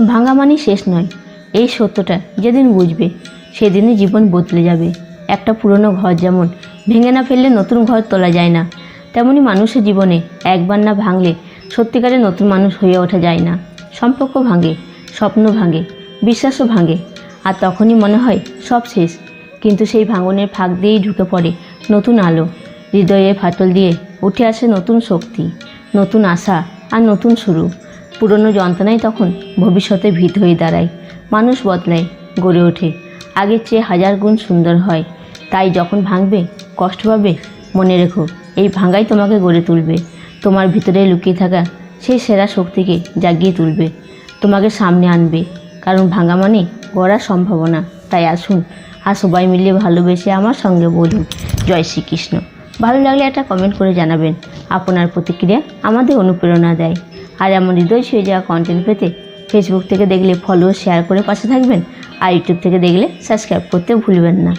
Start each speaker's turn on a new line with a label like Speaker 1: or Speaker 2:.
Speaker 1: ভাঙা মানেই শেষ নয়, এই সত্যটা যেদিন বুঝবে সেদিনই জীবন বদলে যাবে। একটা পুরনো ঘর যেমন ভেঙে না ফেললে নতুন ঘর তোলা যায় না, তেমনি মানুষের জীবনে একবার না ভাঙলে সত্যিকারের নতুন মানুষ হয়ে ওঠা যায় না। সম্পর্ক ভাঙে, স্বপ্ন ভাঙে, বিশ্বাসও ভাঙে, আর তখনই মনে হয় সব শেষ। কিন্তু সেই ভাঙনের ফাঁক দিয়েই ঢুকে পড়ে নতুন আলো, হৃদয়ে ফাটল দিয়ে উঠে আসে নতুন শক্তি, নতুন আশা আর নতুন শুরু। পুরনো যন্ত্রণাই তখন ভবিষ্যতে ভিত হয়ে দাঁড়ায়। মানুষ বদলায়, গড়ে ওঠে, আগের চেয়ে হাজার গুণ সুন্দর হয়। তাই যখন ভাঙবে, কষ্ট পাবে, মনে রেখো এই ভাঙাই তোমাকে গড়ে তুলবে। তোমার ভিতরে লুকিয়ে থাকা সেই সেরা শক্তিকে জাগিয়ে তুলবে, তোমাকে সামনে আনবে। কারণ ভাঙা মানে গড়ার সম্ভাবনা। তাই আসুন আর সবাই মিলে ভালোবেসে আমার সঙ্গে বলুন জয় শ্রীকৃষ্ণ। ভালো লাগলে একটা কমেন্ট করে জানাবেন। আপনার প্রতিক্রিয়া আমাদের অনুপ্রেরণা দেয়। আর এমন হৃদয় ছুঁয়ে যাওয়া কন্টেন্ট পেতে ফেসবুক থেকে দেখলে ফলো শেয়ার করে পাশে থাকবেন, আর ইউটিউব থেকে দেখলে সাবস্ক্রাইব করতে ভুলবেন না।